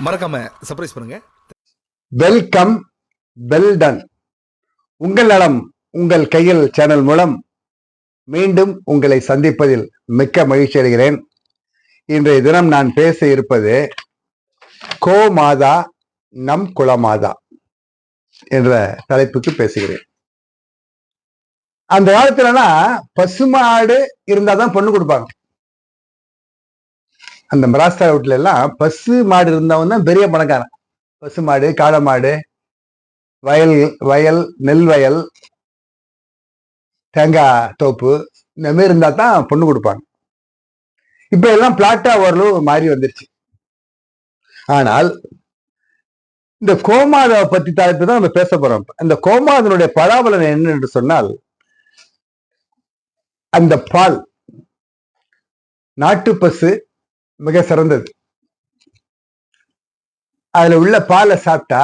மறக்காம சர்ப்ரைஸ் பண்ணுங்க. Welcome, well done. உங்கள் நலம் உங்கள் கையில் சேனல் மூலம் மீண்டும் உங்களை சந்திப்பதில் மிக்க மகிழ்ச்சி அடைகிறேன். இன்றைய தினம் நான் பேச இருப்பது கோமாதா நம் குலமாதா என்ற தலைப்புக்கு பேசுகிறேன். அந்த காலத்துலலாம் பசுமாடு இருந்தாதான் பொண்ணு கொடுப்பாங்க. அந்த மராஸ்தா வீட்டுல எல்லாம் பசு மாடு இருந்தவன் தான் பெரிய பணக்காரன். பசு மாடு, காளை மாடு, வயல், நெல் வயல், தேங்காய் தோப்பு இந்த மாதிரி இருந்தா தான் பொண்ணு கொடுப்பாங்க. இப்ப எல்லாம் பிளாட்டா ஓரளவு மாறி வந்துருச்சு. ஆனால் இந்த கோமாதாவை பத்தி தலைப்பு தான் நம்ம பேச போறோம். அந்த கோமாதனுடைய பலாபலன் என்ன என்று சொன்னால், அந்த பால் நாட்டு பசு மிக சிறந்தது. அதுல உள்ள பாலை சாப்பிட்டா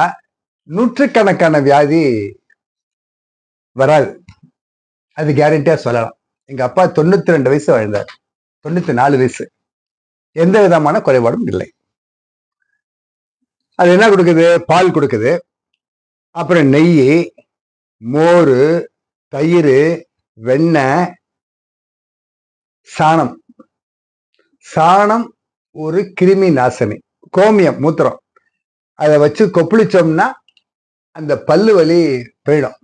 நூற்றுக்கணக்கான வியாதி வராது. அது கேரண்டியா சொல்லலாம். எங்க அப்பா 92 வயசு வாழ்ந்தார், 94 வயசு, எந்த விதமான குறைபாடும் இல்லை. அது என்ன கொடுக்குது? பால் கொடுக்குது. அப்புறம் நெய், மோர், தயிர், வெண்ணெய், சாணம். சாணம் ஒரு கிருமி நாசினி. கோமியம், மூத்திரம், அதை வச்சு கொப்பளிச்சோம்னா அந்த பல்லு வலி போயிடும்.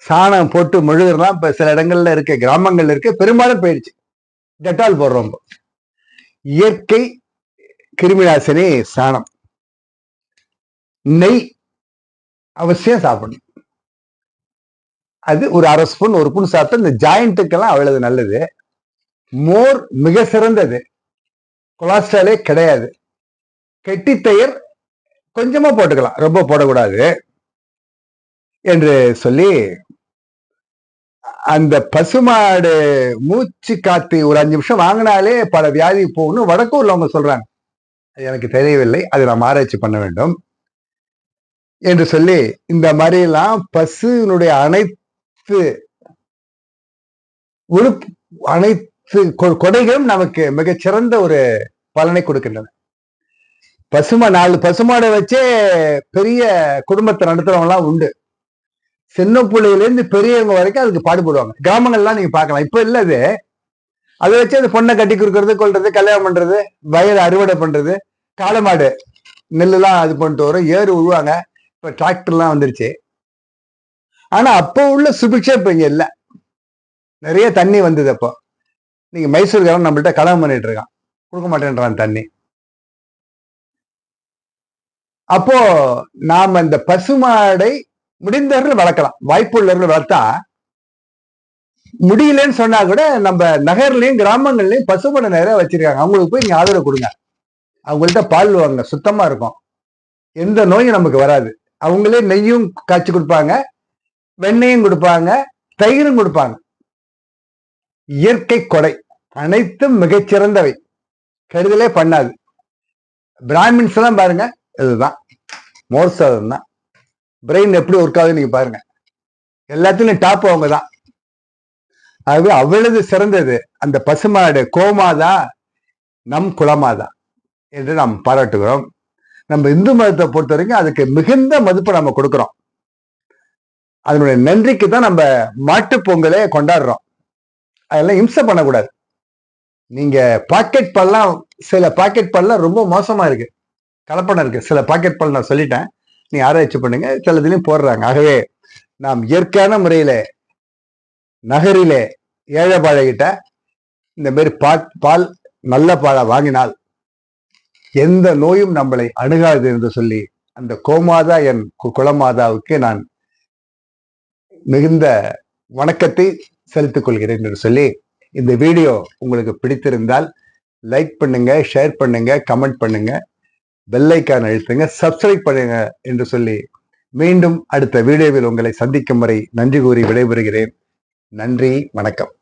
சாணம் போட்டு முழுகிறலாம். இப்ப சில இடங்கள்ல இருக்க, கிராமங்கள்ல இருக்க, பெரும்பாலும் போயிடுச்சு. டெட்டால் போடுறோம். இயற்கை கிருமி நாசினி சாணம். நெய் அவசியம் சாப்பிடணும். அது ஒரு 1/2 ஸ்பூன், 1 ஸ்பூன் சாப்பிட்டா இந்த ஜாயிண்ட்டுக்கெல்லாம் அவ்வளவு நல்லது. மோர் மிக சிறந்தது, கொலஸ்ட்ராலே கிடையாது. கெட்டி தயிர் கொஞ்சமா போட்டுக்கலாம், ரொம்ப போடக்கூடாது என்று சொல்லி, அந்த பசுமாடு மூச்சு காத்து ஒரு 5 நிமிஷம் வாங்கினாலே பல வியாதி போகணும் வடக்கூர்ல அவங்க சொல்றாங்க. அது எனக்கு தெரியவில்லை, அதை நாம் ஆராய்ச்சி பண்ண வேண்டும் என்று சொல்லி, இந்த மாதிரி எல்லாம் பசுனுடைய அனைத்து கொடைகளும் நமக்கு மிகச்சிறந்த ஒரு பலனை கொடுக்கின்றன. 4 பசுமாடை வச்சே பெரிய குடும்பத்தை நடத்துறவங்க எல்லாம் உண்டு. சின்ன பிள்ளையில இருந்து பெரியவங்க வரைக்கும் அதுக்கு பாடுபடுவாங்க. கிராமங்கள்லாம் நீங்க பார்க்கலாம். இப்ப இல்ல, அது அதை வச்சு அந்த பொண்ணை கட்டி கொடுக்கறது, கொள்றது, கல்யாணம் பண்றது, வயல் அறுவடை பண்றது, காளமாடு நெல்லுலாம் அது பண்ணிட்டு வரும், ஏறு உழுவாங்க. இப்ப டிராக்டர்லாம் வந்துருச்சு. ஆனா அப்போ உள்ள சுபிக்ஷை இப்ப இங்க இல்ல. நிறைய தண்ணி வந்தது. அப்போ நீங்க மைசூர்காரன் நம்மள்ட்ட கல்யாணம் பண்ணிட்டு இருக்கான், கொடுக்க மாட்டேன்றான் தண்ணி. அப்போ நாம இந்த பசுமாடை முடிந்தவர்கள் வளர்க்கலாம். வாய்ப்புள்ளவர்கள் வளர்த்தா, முடியலன்னு சொன்னா கூட நம்ம நகர்லயும் கிராமங்கள்லயும் பசுமாடை நிறைய வச்சிருக்காங்க. அவங்களுக்கு போய் நீங்க ஆதரவு கொடுங்க. அவங்கள்ட்ட பால் வாங்க, சுத்தமா இருக்கும், எந்த நோயும் நமக்கு வராது. அவங்களே நெய்யும் காய்ச்சி கொடுப்பாங்க, வெண்ணையும் கொடுப்பாங்க, தயிரும் கொடுப்பாங்க. இயற்கை கொடை அனைத்தும் மிகச்சிறந்தவை, கருதலே பண்ணாது. பிராமின்ஸ் எல்லாம் பாருங்க, இதுதான் மோர் சாதம் தான். பிரெயின் எப்படி ஒர்க் ஆகுது நீங்க பாருங்க. எல்லாத்துலயும் டாப் அவங்க தான். ஆகவே அவ்வளவு சிறந்தது அந்த பசுமாடு கோமாதா நம் குலமாதா என்று நாம் பாராட்டுகிறோம். நம்ம இந்து மதத்தை பொறுத்த வரைக்கும் அதுக்கு மிகுந்த மதிப்பு நம்ம கொடுக்கிறோம். அதனுடைய நன்றிக்கு தான் நம்ம மாட்டு பொங்கலே கொண்டாடுறோம். அதெல்லாம் இம்சை பண்ணக்கூடாது. நீங்க பாக்கெட் பால்லாம், சில பாக்கெட் பால்லாம் ரொம்ப மோசமா இருக்கு, கலப்படம் இருக்கு. சில பாக்கெட் பால் நான் சொல்லிட்டேன், நீ ஆராய்ச்சி பண்ணுங்க, சில இதுலயும் போடுறாங்க. ஆகவே நாம் இயற்கையான முறையில நகரிலே ஏழை பாழைகிட்ட இந்த மாதிரி பால், நல்ல பாலை வாங்கினால் எந்த நோயும் நம்மளை அணுகாது என்று சொல்லி, அந்த கோமாதா என் குலமாதாவுக்கு நான் மிகுந்த வணக்கத்தை செலுத்திக் கொள்கிறேன் என்று சொல்லி, இந்த வீடியோ உங்களுக்கு பிடித்திருந்தால் லைக் பண்ணுங்க, ஷேர் பண்ணுங்க, கமெண்ட் பண்ணுங்க, பெல் ஐக்கான் அழுத்துங்க, சப்ஸ்கிரைப் பண்ணுங்க என்று சொல்லி, மீண்டும் அடுத்த வீடியோவில் உங்களை சந்திக்கும் வரை நன்றி கூறி விடைபெறுகிறேன். நன்றி, வணக்கம்.